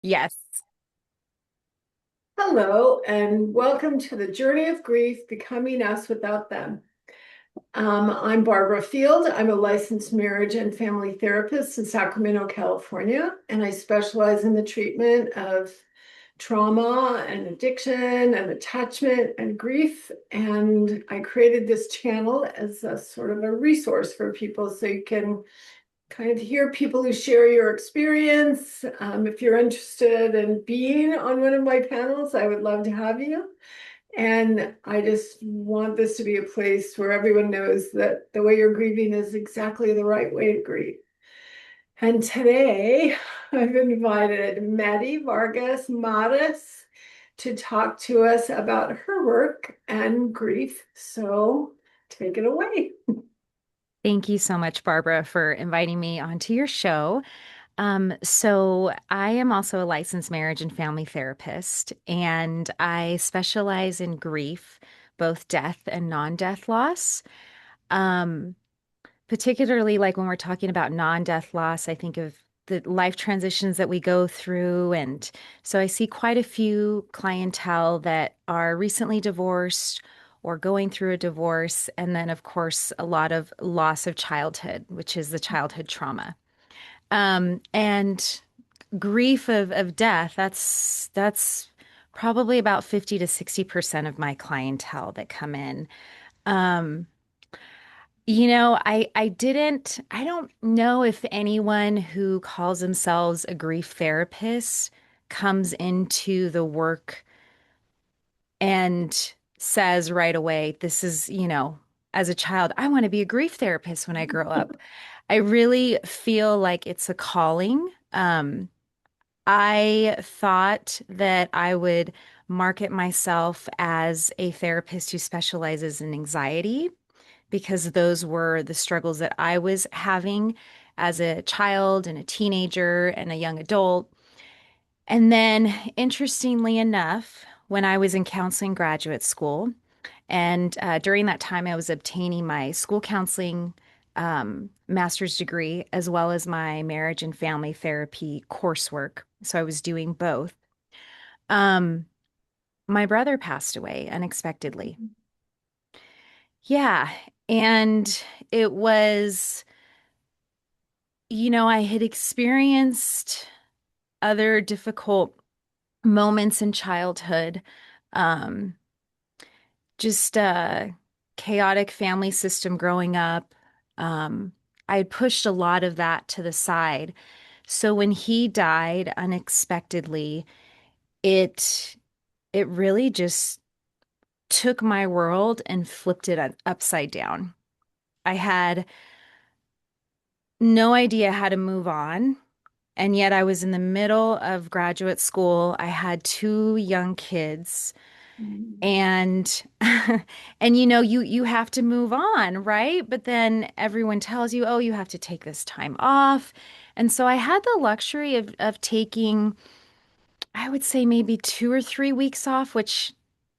Yes. Hello, and welcome to the Journey of Grief, Becoming Us Without Them. I'm Barbara Field. I'm a licensed marriage and family therapist in Sacramento, California, and I specialize in the treatment of trauma and addiction and attachment and grief. And I created this channel as a sort of a resource for people so you can kind of hear people who share your experience. If you're interested in being on one of my panels, I would love to have you. And I just want this to be a place where everyone knows that the way you're grieving is exactly the right way to grieve. And today I've invited Maddie Vargas Modis to talk to us about her work and grief. So take it away. Thank you so much, Barbara, for inviting me onto your show. So I am also a licensed marriage and family therapist, and I specialize in grief, both death and non-death loss. Um, Particularly like when we're talking about non-death loss, I think of the life transitions that we go through. And so I see quite a few clientele that are recently divorced or going through a divorce. And then, of course, a lot of loss of childhood, which is the childhood trauma. And grief of death, that's probably about 50 to 60% of my clientele that come in. Um, I don't know if anyone who calls themselves a grief therapist comes into the work and says right away, this is, as a child, I want to be a grief therapist when I grow up. I really feel like it's a calling. I thought that I would market myself as a therapist who specializes in anxiety because those were the struggles that I was having as a child and a teenager and a young adult. And then, interestingly enough, when I was in counseling graduate school, and during that time, I was obtaining my school counseling master's degree as well as my marriage and family therapy coursework. So I was doing both. Um, my brother passed away unexpectedly. Yeah. And it was I had experienced other difficult moments in childhood, um, just a chaotic family system growing up. Um, I had pushed a lot of that to the side. So when he died unexpectedly, it it really just took my world and flipped it upside down. I had no idea how to move on. And yet I was in the middle of graduate school. I had two young kids and and you have to move on, right? But then everyone tells you, "Oh, you have to take this time off." And so I had the luxury of taking, I would say maybe 2 or 3 weeks off, which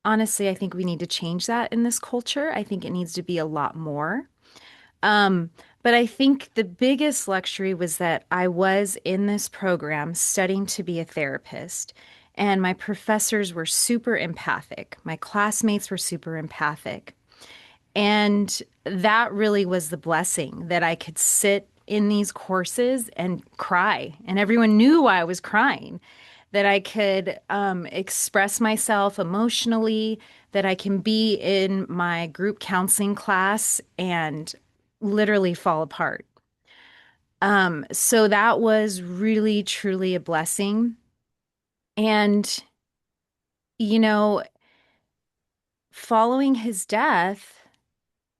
honestly, I think we need to change that in this culture. I think it needs to be a lot more. Um, but I think the biggest luxury was that I was in this program studying to be a therapist, and my professors were super empathic. My classmates were super empathic. And that really was the blessing that I could sit in these courses and cry, and everyone knew why I was crying. That I could express myself emotionally, that I can be in my group counseling class and literally fall apart. So that was really, truly a blessing. And, you know, following his death,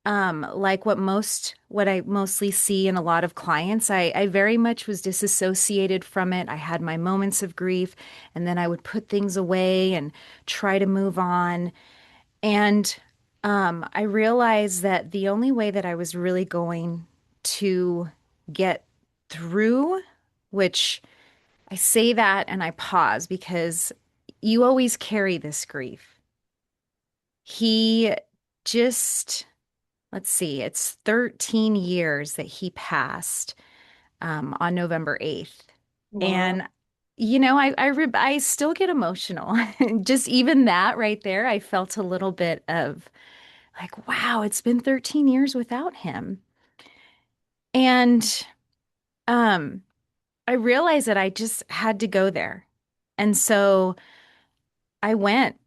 like what I mostly see in a lot of clients, I very much was disassociated from it. I had my moments of grief, and then I would put things away and try to move on. And I realized that the only way that I was really going to get through, which I say that and I pause because you always carry this grief. He just, let's see, it's 13 years that he passed on November 8th. And Wow. I still get emotional. Just even that right there, I felt a little bit of like, wow, it's been 13 years without him. And um, I realized that I just had to go there. And so I went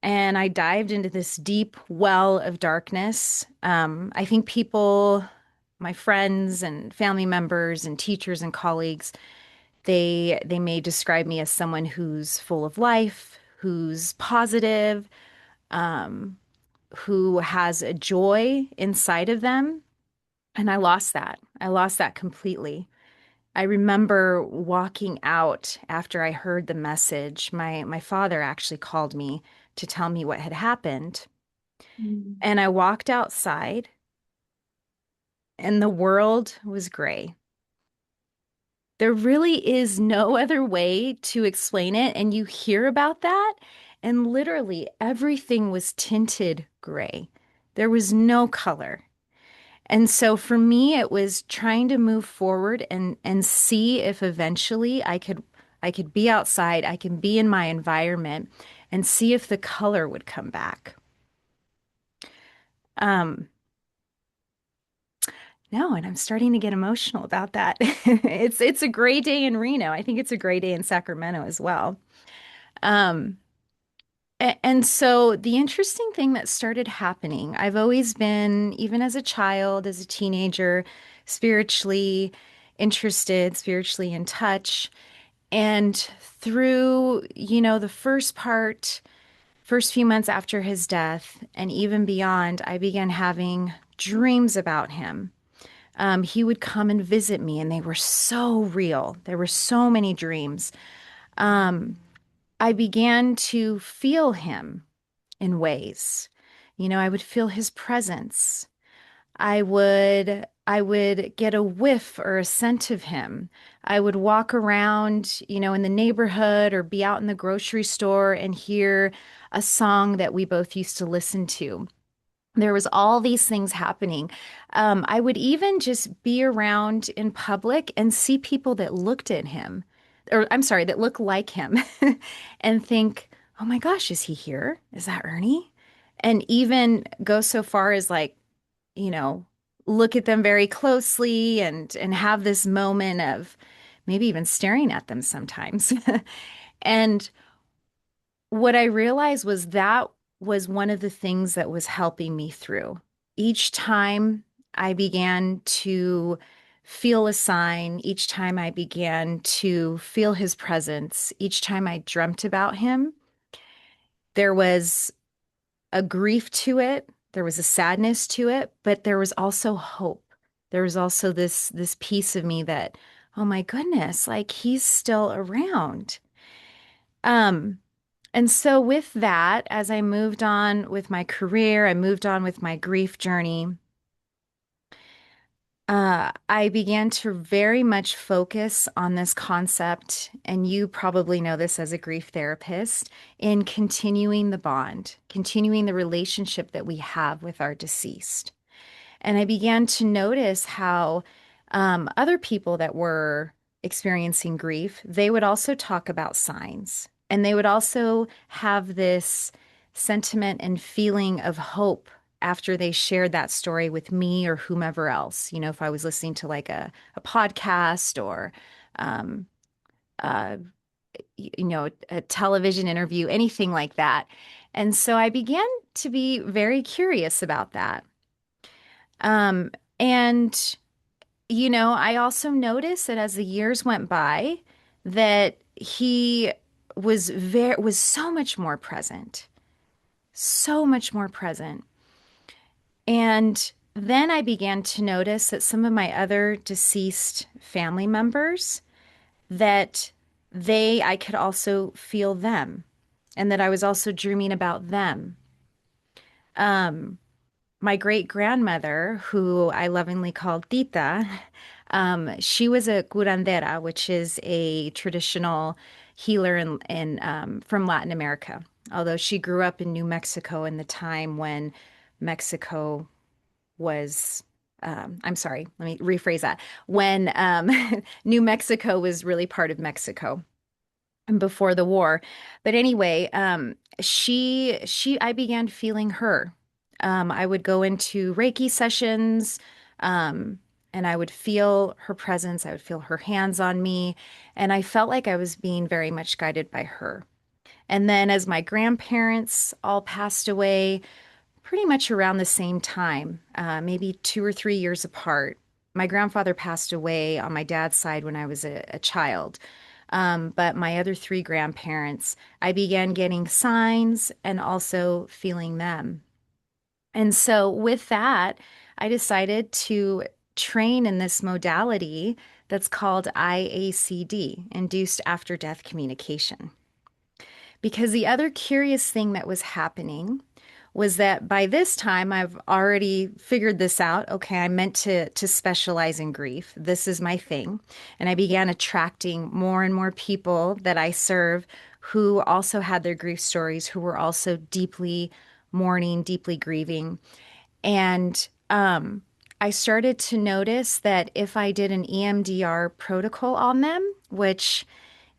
and I dived into this deep well of darkness. I think people, my friends and family members and teachers and colleagues, they may describe me as someone who's full of life, who's positive, um, who has a joy inside of them. And I lost that. I lost that completely. I remember walking out after I heard the message. My father actually called me to tell me what had happened. Mm. And I walked outside and the world was gray. There really is no other way to explain it. And you hear about that, and literally everything was tinted gray. There was no color. And so for me, it was trying to move forward and see if eventually I could be outside, I can be in my environment and see if the color would come back. Um, no, and I'm starting to get emotional about that. It's a great day in Reno. I think it's a great day in Sacramento as well. Um, and so the interesting thing that started happening, I've always been, even as a child, as a teenager, spiritually interested, spiritually in touch. And through, the first few months after his death, and even beyond, I began having dreams about him. He would come and visit me, and they were so real. There were so many dreams. I began to feel him in ways. I would feel his presence. I would get a whiff or a scent of him. I would walk around, in the neighborhood or be out in the grocery store and hear a song that we both used to listen to. There was all these things happening. I would even just be around in public and see people that looked at him, or I'm sorry, that look like him, and think, "Oh my gosh, is he here? Is that Ernie?" And even go so far as like, you know, look at them very closely and have this moment of maybe even staring at them sometimes. And what I realized was that was one of the things that was helping me through. Each time I began to feel a sign, each time I began to feel his presence, each time I dreamt about him, there was a grief to it, there was a sadness to it, but there was also hope. There was also this piece of me that, oh my goodness, like he's still around. Um, And so, with that, as I moved on with my career, I moved on with my grief journey, I began to very much focus on this concept, and you probably know this as a grief therapist, in continuing the bond, continuing the relationship that we have with our deceased. And I began to notice how other people that were experiencing grief, they would also talk about signs. And they would also have this sentiment and feeling of hope after they shared that story with me or whomever else. If I was listening to like a podcast or, um, uh, a television interview, anything like that. And so I began to be very curious about that. Um, and I also noticed that as the years went by, that he was so much more present, so much more present. And then I began to notice that some of my other deceased family members, that I could also feel them, and that I was also dreaming about them. Um, my great grandmother, who I lovingly called Tita, she was a curandera, which is a traditional healer from Latin America. Although she grew up in New Mexico in the time when Mexico was, I'm sorry, let me rephrase that. When New Mexico was really part of Mexico. before the war. But anyway, I began feeling her. I would go into Reiki sessions, um, and I would feel her presence. I would feel her hands on me, and I felt like I was being very much guided by her. And then as my grandparents all passed away, pretty much around the same time, maybe 2 or 3 years apart. My grandfather passed away on my dad's side when I was a child. But my other three grandparents, I began getting signs and also feeling them. And so with that, I decided to train in this modality that's called IACD, Induced After Death Communication. Because the other curious thing that was happening was that by this time I've already figured this out. Okay, I meant to specialize in grief. This is my thing. And I began attracting more and more people that I serve who also had their grief stories, who were also deeply mourning, deeply grieving. And I started to notice that if I did an EMDR protocol on them, which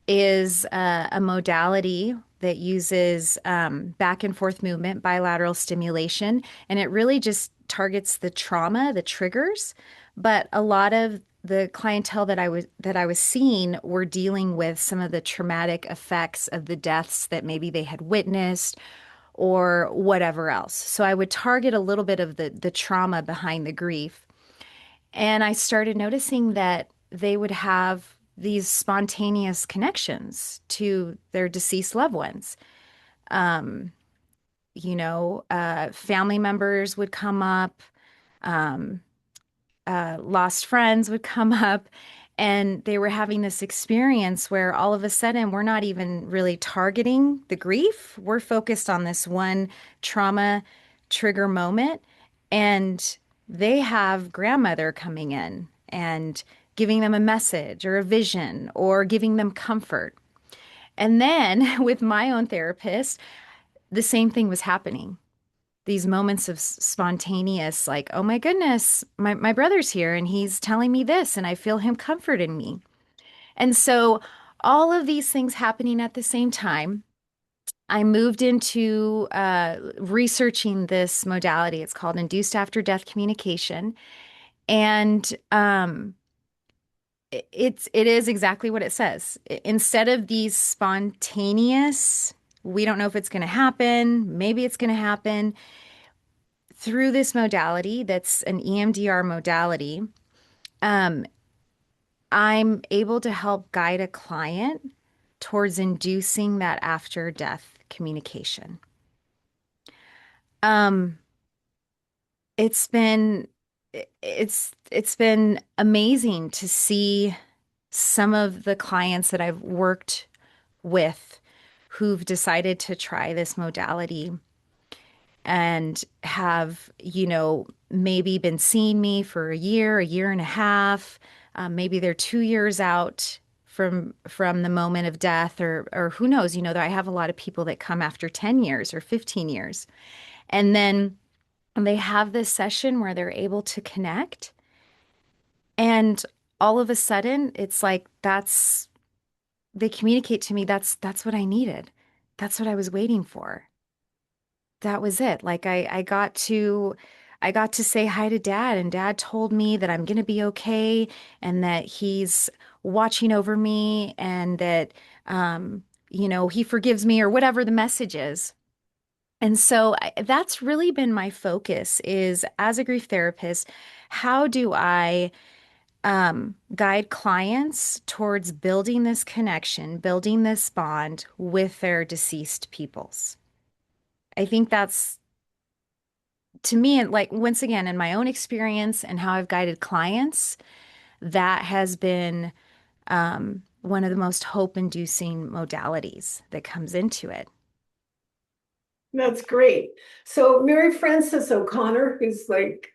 is a modality that uses back and forth movement, bilateral stimulation, and it really just targets the trauma, the triggers. But a lot of the clientele that I was seeing were dealing with some of the traumatic effects of the deaths that maybe they had witnessed or whatever else. So I would target a little bit of the trauma behind the grief. And I started noticing that they would have these spontaneous connections to their deceased loved ones. Um, Family members would come up, um, lost friends would come up, and they were having this experience where all of a sudden we're not even really targeting the grief. We're focused on this one trauma trigger moment, and they have grandmother coming in and giving them a message or a vision or giving them comfort. And then with my own therapist, the same thing was happening. These moments of spontaneous, like, oh my goodness, my brother's here and he's telling me this, and I feel him comforting me. And so, all of these things happening at the same time, I moved into researching this modality. It's called Induced After Death Communication. And it is exactly what it says. Instead of these spontaneous, we don't know if it's going to happen, maybe it's going to happen, through this modality that's an EMDR modality, um, I'm able to help guide a client towards inducing that after death communication. Um, it's been it's been amazing to see some of the clients that I've worked with who've decided to try this modality and have, maybe been seeing me for a year and a half. Maybe they're 2 years out from the moment of death, or who knows, that I have a lot of people that come after 10 years or 15 years. And then they have this session where they're able to connect. And all of a sudden, it's like they communicate to me, that's what I needed. That's what I was waiting for. That was it. Like I got to say hi to dad, and dad told me that I'm gonna be okay and that he's watching over me, and that he forgives me, or whatever the message is. And so that's really been my focus, is as a grief therapist, how do I guide clients towards building this connection, building this bond with their deceased peoples? I think that's, to me, and like, once again, in my own experience and how I've guided clients, that has been one of the most hope-inducing modalities that comes into it. That's great. So Mary Frances O'Connor, who's like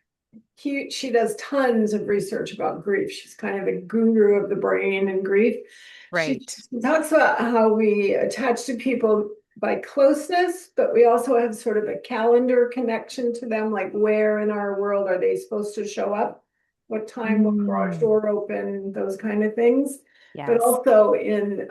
she does tons of research about grief. She's kind of a guru of the brain and grief. She Right. talks about how we attach to people by closeness, but we also have sort of a calendar connection to them, like where in our world are they supposed to show up? What time will the garage Mm, door open? Those kind of things. But yes. also in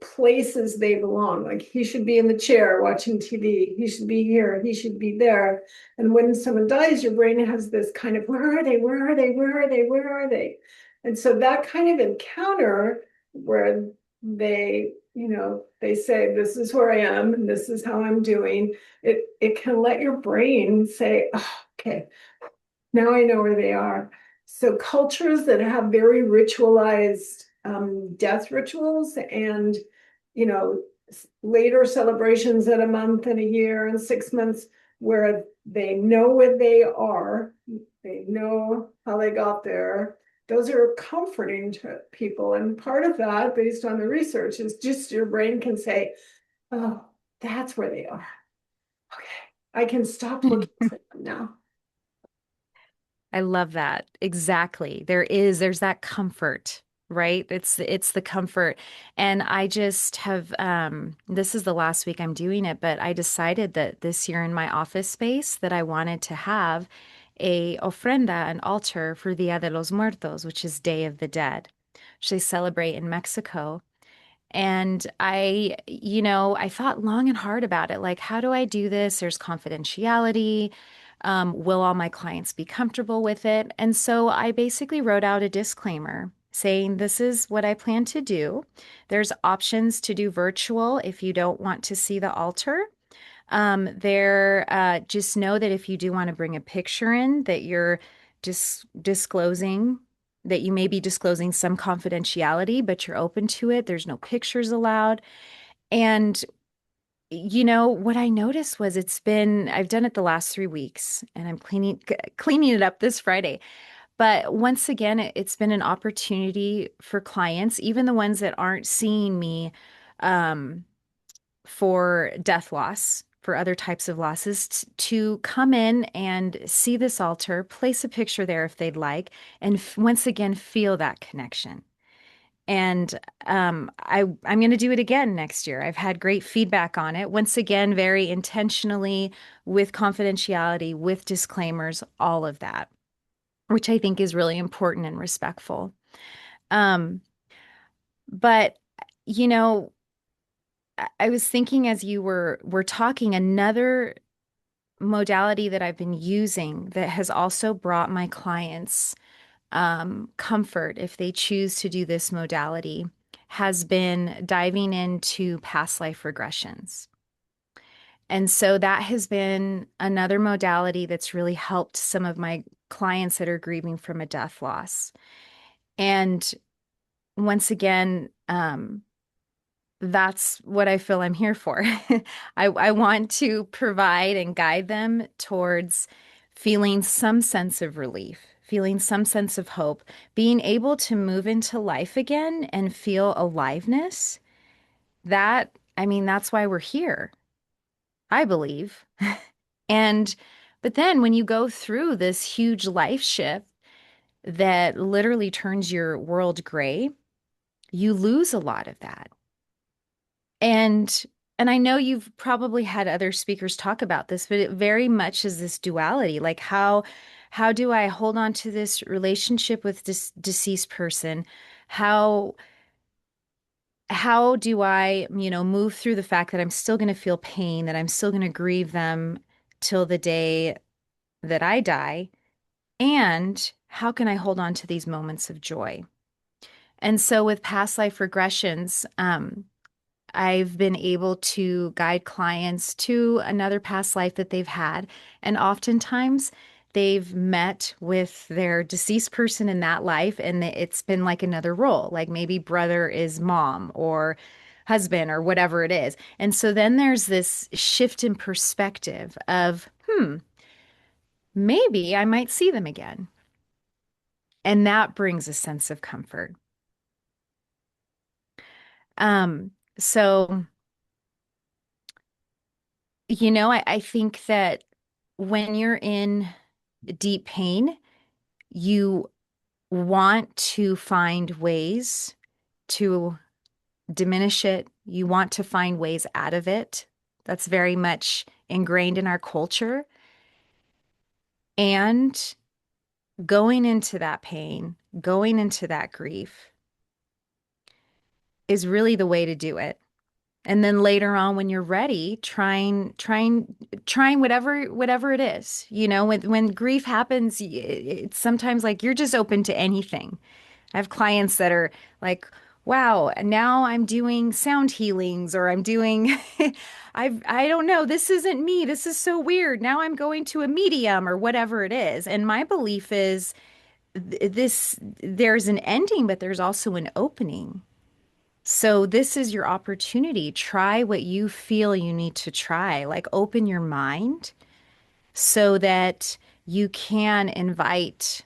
places they belong. Like he should be in the chair watching TV. He should be here. He should be there. And when someone dies, your brain has this kind of, where are they? Where are they? Where are they? Where are they? And so that kind of encounter where they say, this is where I am and this is how I'm doing, it can let your brain say, oh, okay, now I know where they are. So cultures that have very ritualized death rituals and, you know, later celebrations at a month and a year and 6 months where they know where they are, they know how they got there. Those are comforting to people. And part of that, based on the research, is just your brain can say, oh, that's where they are. Okay, I can stop looking for them now. I love that. Exactly. There's that comfort, right? It's the comfort. And I just have this is the last week I'm doing it, but I decided that this year in my office space that I wanted to have a ofrenda, an altar for Dia de los Muertos, which is Day of the Dead, which they celebrate in Mexico. And I thought long and hard about it. Like, how do I do this? There's confidentiality. Will all my clients be comfortable with it? And so I basically wrote out a disclaimer saying this is what I plan to do. There's options to do virtual if you don't want to see the altar. Just know that if you do want to bring a picture in, that you're disclosing that you may be disclosing some confidentiality, but you're open to it. There's no pictures allowed. And what I noticed was I've done it the last 3 weeks and I'm cleaning it up this Friday. But once again, it's been an opportunity for clients, even the ones that aren't seeing me, um, for death loss, for other types of losses, to come in and see this altar, place a picture there if they'd like, and once again, feel that connection. And I'm going to do it again next year. I've had great feedback on it. Once again, very intentionally, with confidentiality, with disclaimers, all of that, which I think is really important and respectful. Um, but you know, I was thinking as you were talking, another modality that I've been using that has also brought my clients comfort if they choose to do this modality has been diving into past life regressions. And so that has been another modality that's really helped some of my clients that are grieving from a death loss. And once again, that's what I feel I'm here for. I want to provide and guide them towards feeling some sense of relief, feeling some sense of hope, being able to move into life again and feel aliveness. That's why we're here, I believe. And, but then when you go through this huge life shift that literally turns your world gray, you lose a lot of that. And and I know you've probably had other speakers talk about this, but it very much is this duality. Like how do I hold on to this relationship with this deceased person? How how do I, move through the fact that I'm still going to feel pain, that I'm still going to grieve them till the day that I die? And how can I hold on to these moments of joy? And so with past life regressions, I've been able to guide clients to another past life that they've had. And oftentimes they've met with their deceased person in that life, and it's been like another role, like maybe brother is mom or husband or whatever it is. And so then there's this shift in perspective of, maybe I might see them again. And that brings a sense of comfort. So I think that when you're in deep pain, you want to find ways to diminish it. You want to find ways out of it. That's very much ingrained in our culture. And going into that pain, going into that grief, is really the way to do it. And then later on, when you're ready, trying whatever it is. When grief happens, it's sometimes like you're just open to anything. I have clients that are like, wow, now I'm doing sound healings or I'm doing I don't know, this isn't me. This is so weird. Now I'm going to a medium or whatever it is. And my belief is this there's an ending, but there's also an opening. So this is your opportunity. Try what you feel you need to try. Like open your mind so that you can invite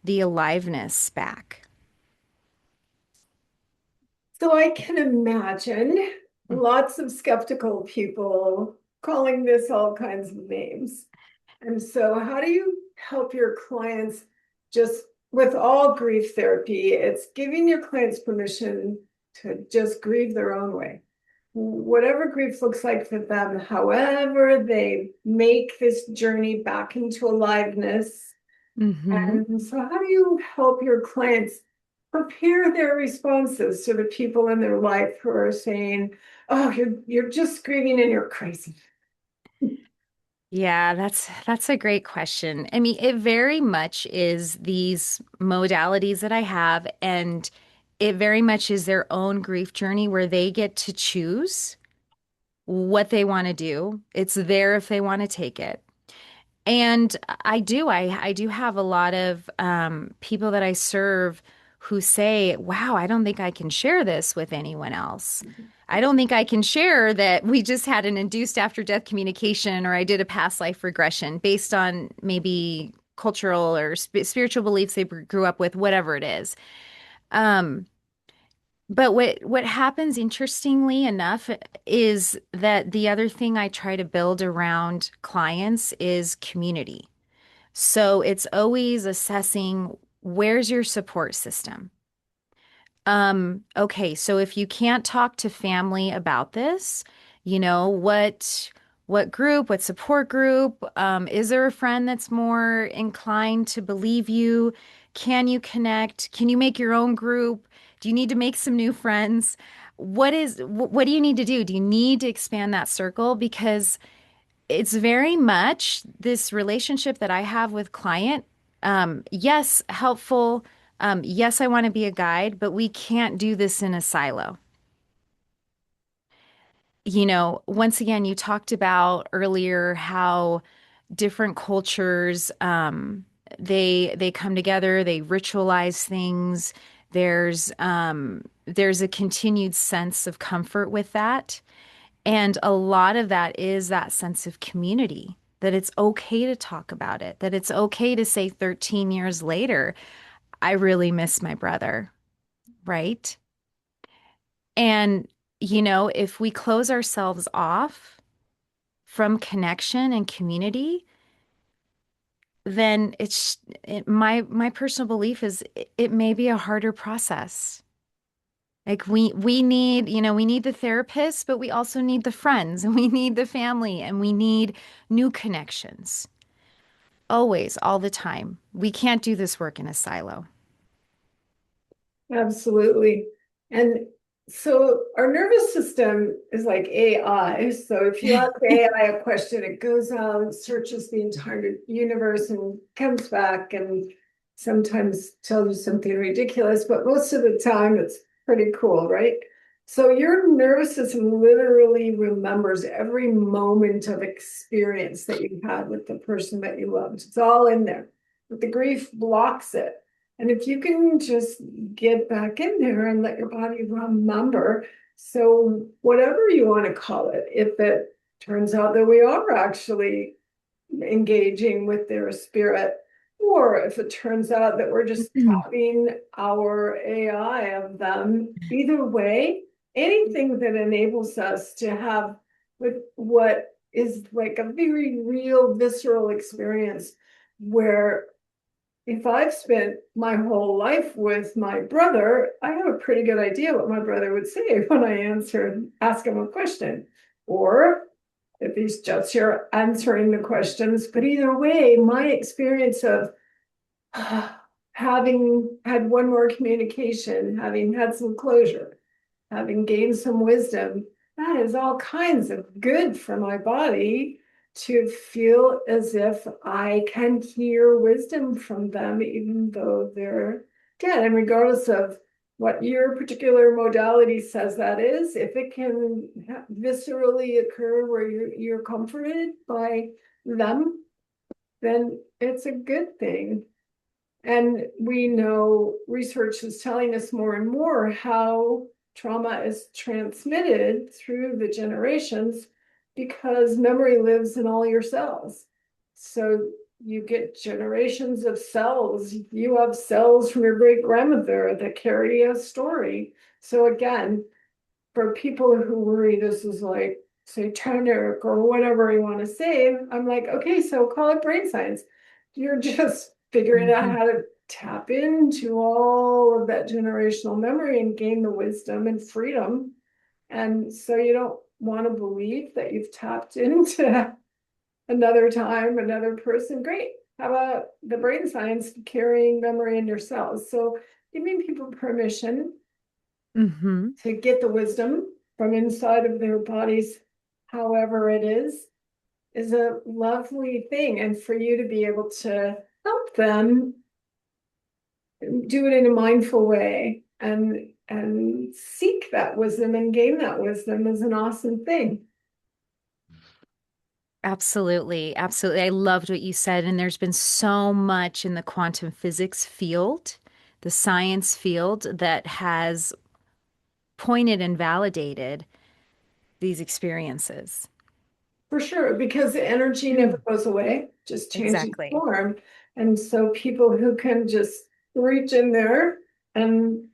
the aliveness back. So I can imagine lots of skeptical people calling this all kinds of names. And so, how do you help your clients just with all grief therapy? It's giving your clients permission to just grieve their own way. Whatever grief looks like for them, however they make this journey back into aliveness. Hmm. And so, how do you help your clients prepare their responses to the people in their life who are saying, "Oh, you're just grieving and you're crazy"? Yeah, that's a great question. I mean, it very much is these modalities that I have, and it very much is their own grief journey where they get to choose what they want to do. It's there if they want to take it. And I do have a lot of people that I serve who say, wow, I don't think I can share this with anyone else. I don't think I can share that we just had an induced after death communication or I did a past life regression based on maybe cultural or spiritual beliefs they grew up with, whatever it is. Um, but what happens interestingly enough is that the other thing I try to build around clients is community. So it's always assessing where's your support system. Okay, so if you can't talk to family about this, what group, what support group, is there a friend that's more inclined to believe you? Can you connect? Can you make your own group? Do you need to make some new friends? What do you need to do? Do you need to expand that circle? Because it's very much this relationship that I have with client. Yes, helpful. Yes, I want to be a guide, but we can't do this in a silo. Once again, you talked about earlier how different cultures they come together, they ritualize things. There's a continued sense of comfort with that. And a lot of that is that sense of community, that it's okay to talk about it, that it's okay to say 13 years later, I really miss my brother, right? And, if we close ourselves off from connection and community, then my personal belief is it may be a harder process. Like we need the therapist, but we also need the friends and we need the family and we need new connections. Always, all the time. We can't do this work in a silo. Absolutely. And so our nervous system is like AI. So if you ask AI a question, it goes out, searches the entire universe and comes back and sometimes tells you something ridiculous, but most of the time it's pretty cool, right? So your nervous system literally remembers every moment of experience that you had with the person that you loved. It's all in there. But the grief blocks it. And if you can just get back in there and let your body remember, so whatever you want to call it, if it turns out that we are actually engaging with their spirit, or if it turns out that we're just tapping our AI of them, either way, anything that enables us to have with what is like a very real visceral experience where if I've spent my whole life with my brother, I have a pretty good idea what my brother would say when I ask him a question. Or if he's just here answering the questions. But either way, my experience of having had one more communication, having had some closure, having gained some wisdom, that is all kinds of good for my body to feel as if I can hear wisdom from them, even though they're dead. And regardless of what your particular modality says that is, if it can viscerally occur where you're comforted by them, then it's a good thing. And we know research is telling us more and more how trauma is transmitted through the generations because memory lives in all your cells. So you get generations of cells. You have cells from your great grandmother that carry a story. So again, for people who worry this is like satanic or whatever you want to say, I'm like, okay, so call it brain science. You're just figuring out Mhm. how to tap into all of that generational memory and gain the wisdom and freedom. And so you don't want to believe that you've tapped into another time, another person. Great. How about the brain science carrying memory in your cells? So giving people permission Mhm. to get the wisdom from inside of their bodies, however it is a lovely thing. And for you to be able to help them do it in a mindful way and seek that wisdom and gain that wisdom is an awesome thing. Absolutely. Absolutely. I loved what you said. And there's been so much in the quantum physics field, the science field, that has pointed and validated these experiences. For sure, because the energy never Mm. goes away, just changes Exactly. form. And so people who can just reach in there and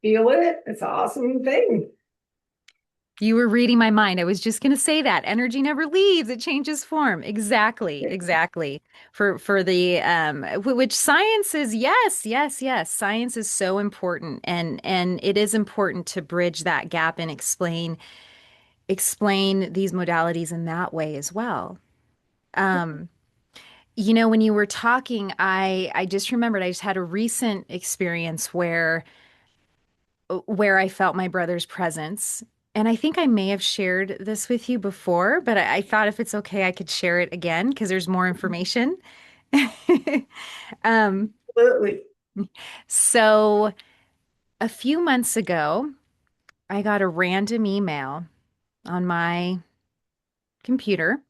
feel it, it's an awesome thing. You were reading my mind. I was just going to say that energy never leaves; it changes form. Exactly, exactly. For the which science is yes, yes, yes. Science is so important, and it is important to bridge that gap and explain these modalities in that way as well. Um, when you were talking, I just remembered I just had a recent experience where I felt my brother's presence. And I think I may have shared this with you before, but I thought if it's okay, I could share it again because there's more information. Um, Absolutely. so a few months ago, I got a random email on my computer,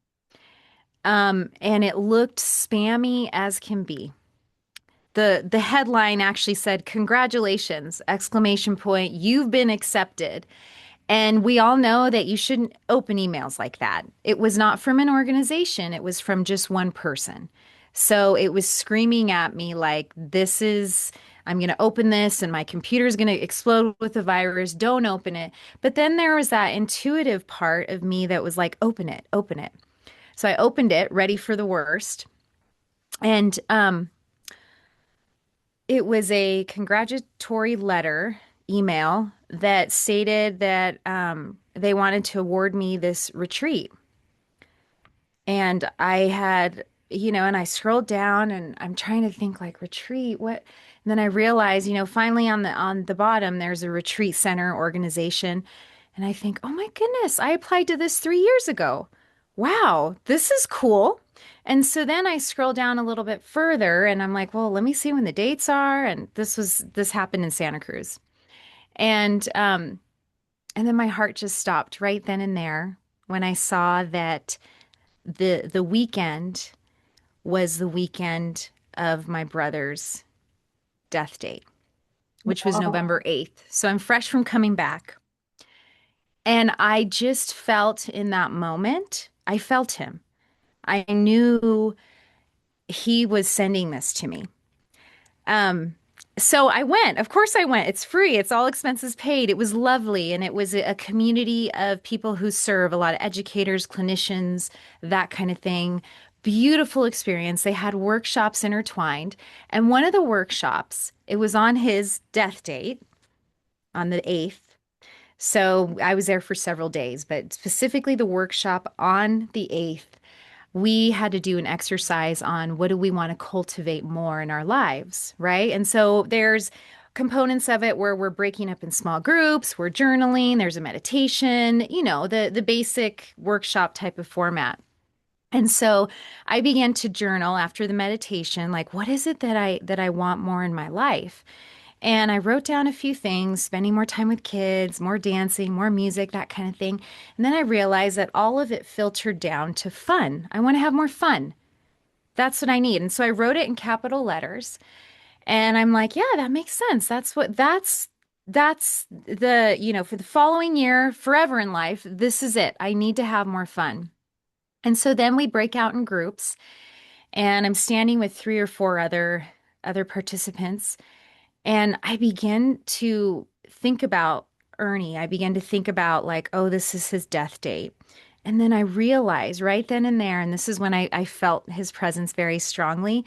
and it looked spammy as can be. The headline actually said, "Congratulations!" Exclamation point, "You've been accepted." And we all know that you shouldn't open emails like that. It was not from an organization, it was from just one person. So it was screaming at me like, I'm going to open this and my computer's going to explode with the virus. Don't open it. But then there was that intuitive part of me that was like, open it, open it. So I opened it, ready for the worst. And it was a congratulatory letter email that stated that they wanted to award me this retreat. And I had, and I scrolled down and I'm trying to think like retreat, what? And then I realized, finally on the bottom there's a retreat center organization. And I think, oh my goodness, I applied to this 3 years ago. Wow, this is cool. And so then I scroll down a little bit further and I'm like, well, let me see when the dates are. And this happened in Santa Cruz. And and then my heart just stopped right then and there when I saw that the weekend was the weekend of my brother's death date, which was Wow. November 8th. So I'm fresh from coming back. And I just felt in that moment, I felt him. I knew he was sending this to me. Um, so I went. Of course I went. It's free. It's all expenses paid. It was lovely. And it was a community of people who serve a lot of educators, clinicians, that kind of thing. Beautiful experience. They had workshops intertwined. And one of the workshops, it was on his death date on the 8th. So I was there for several days, but specifically the workshop on the 8th, we had to do an exercise on what do we want to cultivate more in our lives, right? And so there's components of it where we're breaking up in small groups, we're journaling, there's a meditation, the basic workshop type of format. And so I began to journal after the meditation, like what is it that I want more in my life? And I wrote down a few things, spending more time with kids, more dancing, more music, that kind of thing. And then I realized that all of it filtered down to fun. I want to have more fun. That's what I need. And so I wrote it in capital letters. And I'm like, yeah, that makes sense. That's the, for the following year, forever in life, this is it. I need to have more fun. And so then we break out in groups, and I'm standing with three or four other participants, and I begin to think about Ernie. I began to think about like, oh, this is his death date. And then I realized right then and there, and this is when I felt his presence very strongly,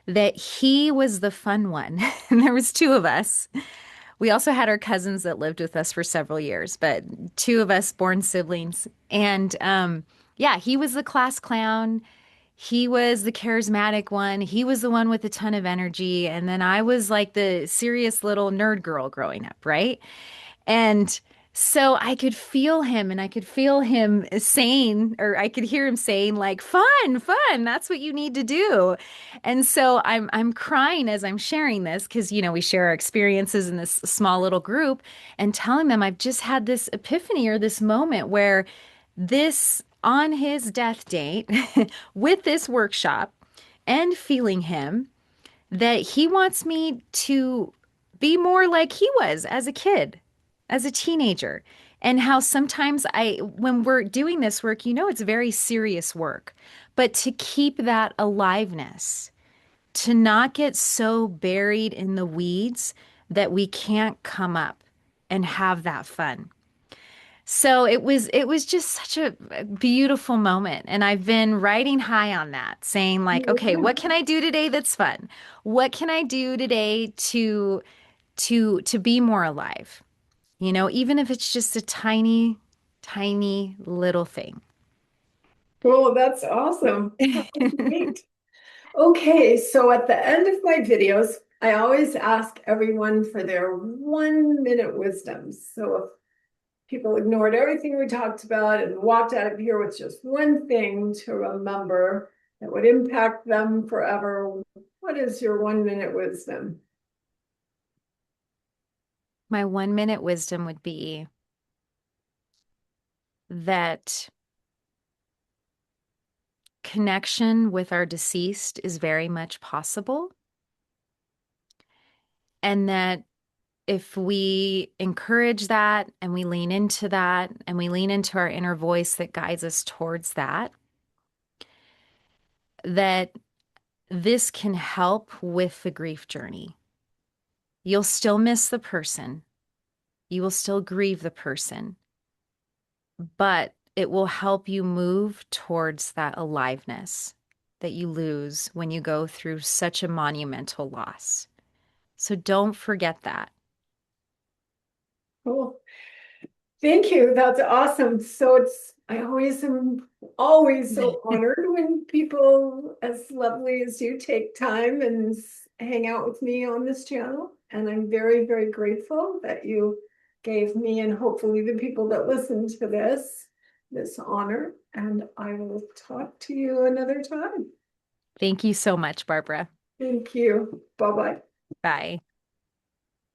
that he was the fun one. And there was two of us. We also had our cousins that lived with us for several years, but two of us born siblings. And yeah, he was the class clown. He was the charismatic one. He was the one with a ton of energy. And then I was like the serious little nerd girl growing up, right? And so I could feel him, and I could feel him saying, or I could hear him saying like, fun, fun, that's what you need to do. And so I'm crying as I'm sharing this because, we share our experiences in this small little group, and telling them I've just had this epiphany or this moment where this on his death date with this workshop and feeling him that he wants me to be more like he was as a kid, as a teenager. And how sometimes when we're doing this work, it's very serious work, but to keep that aliveness, to not get so buried in the weeds that we can't come up and have that fun. So it was just such a beautiful moment. And I've been riding high on that, saying like, okay, what can I do today that's fun? What can I do today to be more alive? Even if it's just a tiny, tiny little thing. Cool, that's awesome. Great. Okay, so at the end of my videos, I always ask everyone for their 1 minute wisdoms. So if people ignored everything we talked about and walked out of here with just one thing to remember that would impact them forever, what is your 1 minute wisdom? My 1 minute wisdom would be that connection with our deceased is very much possible, and that if we encourage that and we lean into that and we lean into our inner voice that guides us towards that, that this can help with the grief journey. You'll still miss the person, you will still grieve the person, but it will help you move towards that aliveness that you lose when you go through such a monumental loss. So don't forget that. Cool. Thank you. That's awesome. I always am always so honored when people as lovely as you take time and hang out with me on this channel. And I'm very, very grateful that you gave me and hopefully the people that listen to this honor. And I will talk to you another time. Thank you so much, Barbara. Thank you. Bye-bye. Bye.